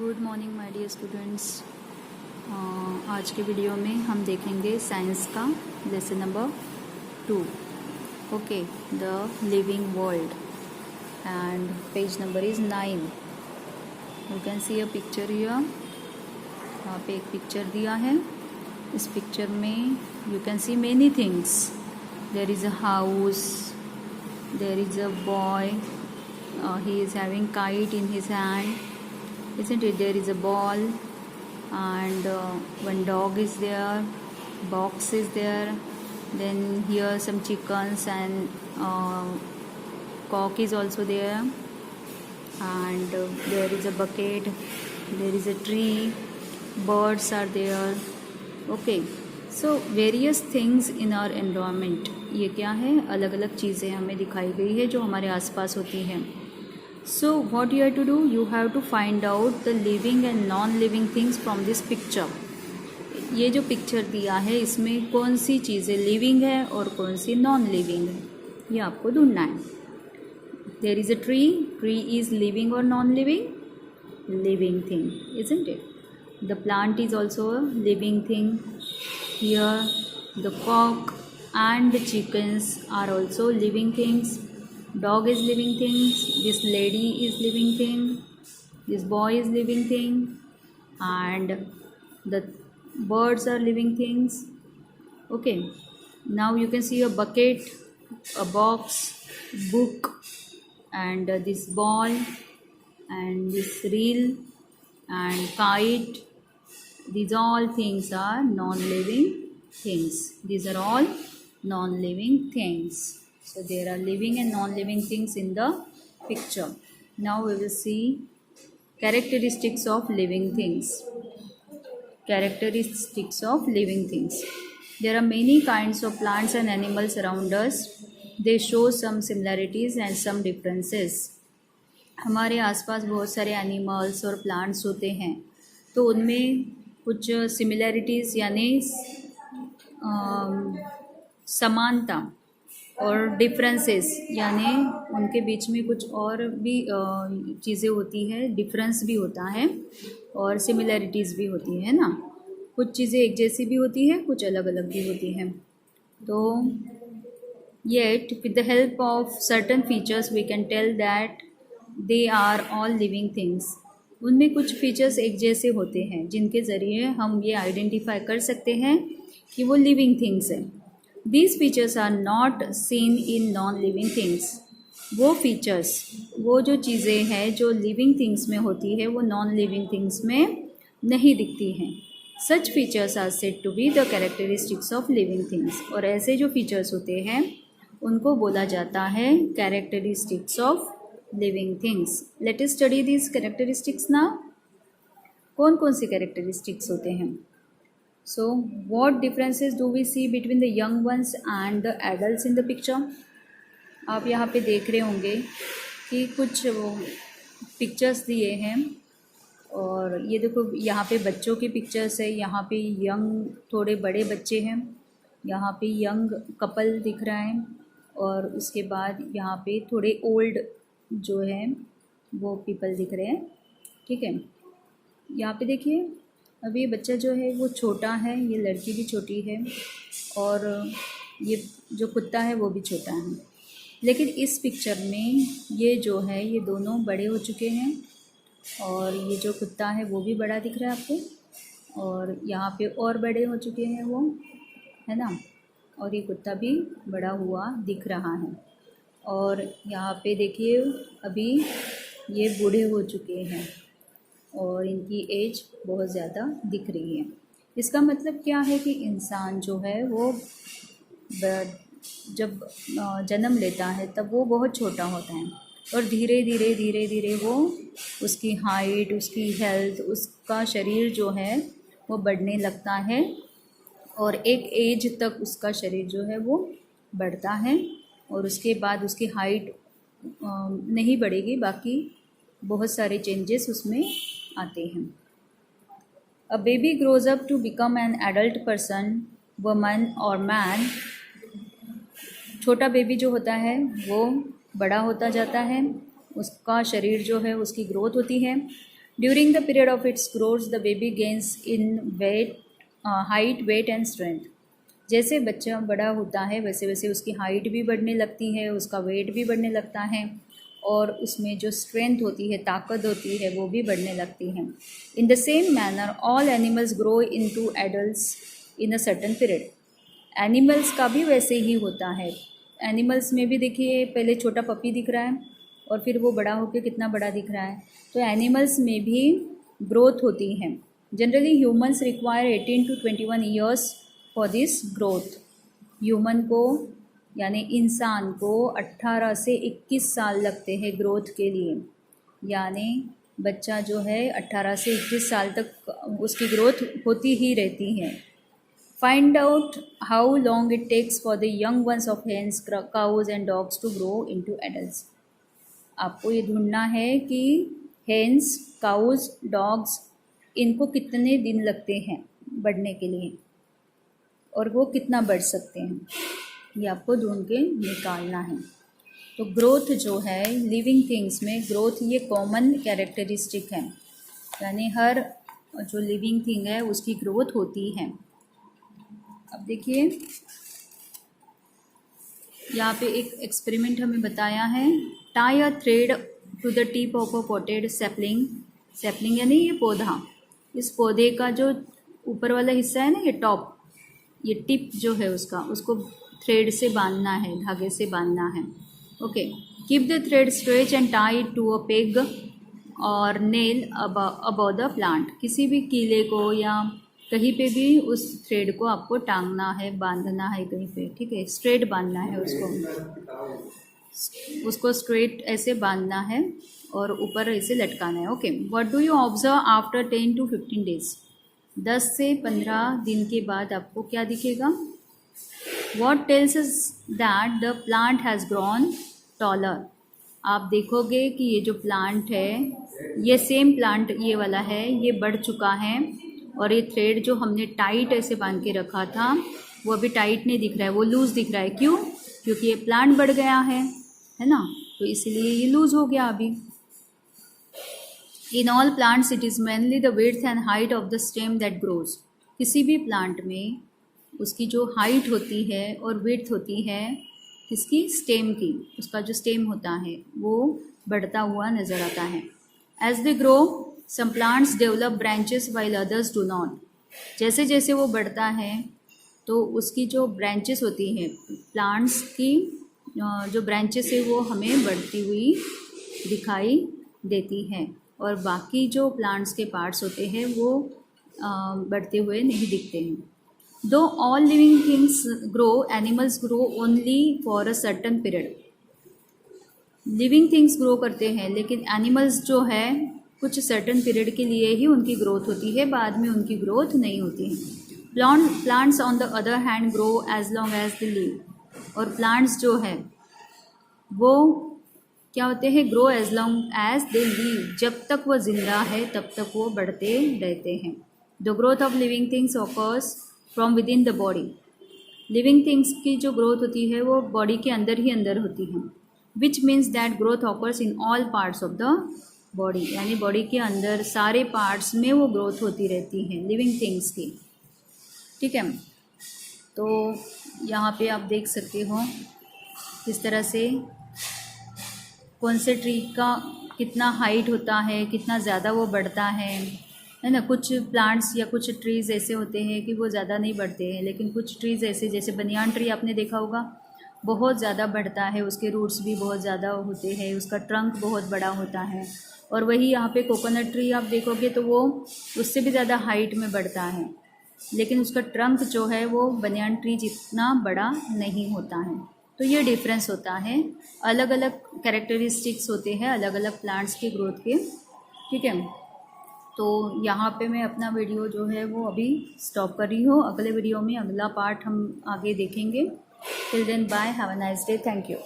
Good morning my dear students. आज के video में हम देखेंगे साइंस का lesson number 2। Okay, the living world and page number is 9। You can see a picture here. वहाँ पे एक पिक्चर दिया है। इस पिक्चर में you can see many things. There is a house, there is a boy, he is having kite in his hand, isn't it? There is a ball and one dog is there, box is there, then here some chickens and cock is also there, and there is a bucket, there is a tree, birds are there. Okay, so various things in our environment. ये क्या है? अलग अलग चीज़ें हमें दिखाई गई है जो हमारे आसपास होती हैं। So what you have to do? You have to find out the living and non-living things from this picture. ये जो पिक्चर दिया है इसमें कौन सी चीज़ें लिविंग है और कौन सी नॉन लिविंग है, ये आपको ढूंढना है। There is a tree. Tree is living or non-living? Living thing, isn't it? The plant is also a living thing. Here the cock and the chickens are also living things. Dog is living things, this lady is living thing, this boy is living thing, and the birds are living things. Okay, now you can see a bucket, a box, book, and this ball and this reel and kite. These all things are non-living things. These are all non-living things. So there are living and non-living things in the picture. Now we will see characteristics of living things. Characteristics of living things. There are many kinds of plants and animals around us. They show some similarities and some differences. हमारे आसपास बहुत सारे animals और plants होते हैं, तो उनमें कुछ सिमिलैरिटीज़ यानी समानता और डिफरेंसेस यानी उनके बीच में कुछ और भी चीज़ें होती है, डिफरेंस भी होता है और सिमिलैरिटीज़ भी होती है ना। कुछ चीज़ें एक जैसी भी होती है, कुछ अलग अलग भी होती हैं। तो yet with the help of certain features we can tell that they are all living things. उनमें कुछ फीचर्स एक जैसे होते हैं जिनके ज़रिए हम ये आइडेंटिफाई कर सकते हैं कि वो लिविंग थिंग्स हैं। These features are not seen in non-living things. वो फीचर्स, वो जो चीज़ें हैं जो लिविंग थिंग्स में होती है वो नॉन लिविंग थिंग्स में नहीं दिखती हैं। Such features are said to be the characteristics of living things. और ऐसे जो फीचर्स होते हैं उनको बोला जाता है characteristics of living things. Let us study these characteristics now. कौन कौन सी characteristics होते हैं? So what differences do we see between the young ones and the adults in the picture? आप यहाँ पे देख रहे होंगे कि कुछ पिक्चर्स दिए हैं और ये देखो यहाँ पे बच्चों की पिक्चर्स है, यहाँ पे यंग थोड़े बड़े बच्चे हैं, यहाँ पे यंग कपल दिख रहा है और उसके बाद यहाँ पे थोड़े ओल्ड जो है वो पीपल दिख रहे हैं। ठीक है, यहाँ पे देखिए अभी ये बच्चा जो है वो छोटा है, ये लड़की भी छोटी है और ये जो कुत्ता है वो भी छोटा है। लेकिन इस पिक्चर में ये जो है ये दोनों बड़े हो चुके हैं और ये जो कुत्ता है वो भी बड़ा दिख रहा है आपको और यहाँ पे और बड़े हो चुके हैं वो, है ना, और ये कुत्ता भी बड़ा हुआ दिख रहा है। और यहाँ पे देखिए अभी ये बूढ़े हो चुके हैं और इनकी एज बहुत ज़्यादा दिख रही है। इसका मतलब क्या है कि इंसान जो है वो जब जन्म लेता है तब वो बहुत छोटा होता है और धीरे धीरे धीरे धीरे वो उसकी हाइट, उसकी हेल्थ, उसका शरीर जो है वो बढ़ने लगता है और एक एज तक उसका शरीर जो है वो बढ़ता है और उसके बाद उसकी हाइट नहीं बढ़ेगी, बाकी बहुत सारे चेंजेस उसमें आते हैं। A baby grows up to become an adult person, woman और मैन। छोटा बेबी जो होता है वो बड़ा होता जाता है, उसका शरीर जो है उसकी ग्रोथ होती है। During the period of its growth the baby gains in weight, height, weight and strength. जैसे बच्चा बड़ा होता है वैसे वैसे उसकी हाइट भी बढ़ने लगती है, उसका वेट भी बढ़ने लगता है और उसमें जो स्ट्रेंथ होती है, ताकत होती है, वो भी बढ़ने लगती है। In the same manner all animals grow into adults in a certain period. Animals का भी वैसे ही होता है। एनिमल्स में भी देखिए पहले छोटा पपी दिख रहा है और फिर वो बड़ा होकर कितना बड़ा दिख रहा है। तो एनिमल्स में भी ग्रोथ होती है। Generally humans require 18 to 21 years for this growth. Human को यानी इंसान को 18 से 21 साल लगते हैं ग्रोथ के लिए। यानी बच्चा जो है 18 से 21 साल तक उसकी ग्रोथ होती ही रहती है। Find out how long it takes for the young ones of hens, cows and dogs to grow into adults. आपको ये ढूंढना है कि हेन्स, काउज, डॉग्स इनको कितने दिन लगते हैं बढ़ने के लिए और वो कितना बढ़ सकते हैं, ये आपको ढूंढ के निकालना है। तो ग्रोथ जो है लिविंग थिंग्स में, ग्रोथ ये कॉमन कैरेक्टरिस्टिक है, यानी हर जो लिविंग थिंग है उसकी ग्रोथ होती है। अब देखिए यहाँ पे एक एक्सपेरिमेंट हमें बताया है। Tie a thread to the tip of a potted sapling. Sapling यानी ये पौधा, इस पौधे का जो ऊपर वाला हिस्सा है ना, ये टॉप, ये टिप जो है उसका, उसको थ्रेड से बांधना है, धागे से बांधना है। Okay, keep the thread stretch and tie to a peg और नेल अबाउट द प्लांट। किसी भी कीले को या कहीं पे भी उस थ्रेड को आपको टांगना है, बांधना है कहीं पे, ठीक है, स्ट्रेट बांधना है उसको स्ट्रेट ऐसे बांधना है और ऊपर ऐसे लटकाना है। Okay, what do you observe after 10 to 15 days. 10 से 15 दिन के बाद आपको क्या दिखेगा? What tells us that the plant has grown taller। आप देखोगे कि ये जो प्लांट है, ये सेम प्लांट ये वाला है, ये बढ़ चुका है और ये थ्रेड जो हमने टाइट ऐसे बांध के रखा था वो अभी टाइट नहीं दिख रहा है, वो लूज़ दिख रहा है। क्यों? क्योंकि ये प्लांट बढ़ गया है ना, तो इसलिए ये लूज़ हो गया अभी। In all plants it is mainly the width and height of the stem that grows. किसी भी प्लांट में उसकी जो हाइट होती है और विड्थ होती है किसकी? स्टेम की। उसका जो स्टेम होता है वो बढ़ता हुआ नज़र आता है। As they grow some plants develop branches while others do not. जैसे जैसे वो बढ़ता है तो उसकी जो ब्रांचेस होती हैं, प्लांट्स की जो ब्रांचेस है वो हमें बढ़ती हुई दिखाई देती है और बाकी जो प्लांट्स के पार्ट्स होते हैं वो बढ़ते हुए नहीं दिखते हैं। दो all living things grow, animals grow only for a certain period. Living things grow करते हैं लेकिन एनिमल्स जो है कुछ सर्टन पीरियड के लिए ही उनकी ग्रोथ होती है, बाद में उनकी ग्रोथ नहीं होती है। Plants on the other hand grow as long as they live. और प्लांट्स जो है वो क्या होते हैं? Grow as long as they live. जब तक वो जिंदा है तब तक वो बढ़ते रहते हैं। The growth of living things occurs from with in the body. Living things की जो ग्रोथ होती है वो बॉडी के अंदर ही अंदर होती है। Which means that growth occurs in all parts of the body, यानी बॉडी के अंदर सारे पार्ट्स में वो ग्रोथ होती रहती है लिविंग थिंग्स की। ठीक है, तो यहाँ पे आप देख सकते हो किस तरह से कौन से ट्री का कितना हाइट होता है, कितना ज़्यादा वो बढ़ता है ना। कुछ प्लांट्स या कुछ ट्रीज़ ऐसे होते हैं कि वो ज़्यादा नहीं बढ़ते हैं, लेकिन कुछ ट्रीज़ ऐसे, जैसे बनियान ट्री आपने देखा होगा, बहुत ज़्यादा बढ़ता है, उसके रूट्स भी बहुत ज़्यादा होते हैं, उसका ट्रंक बहुत बड़ा होता है। और वही यहाँ पे कोकोनट ट्री आप देखोगे तो वो उससे भी ज़्यादा हाइट में बढ़ता है, लेकिन उसका ट्रंक जो है वो बनियान ट्री जितना बड़ा नहीं होता है। तो ये डिफरेंस होता है, अलग अलग कैरेक्टरिस्टिक्स होते हैं अलग अलग प्लांट्स की ग्रोथ के। ठीक है, तो यहाँ पे मैं अपना वीडियो जो है वो अभी स्टॉप कर रही हूँ। अगले वीडियो में अगला पार्ट हम आगे देखेंगे। Till then bye, have a nice day, thank you.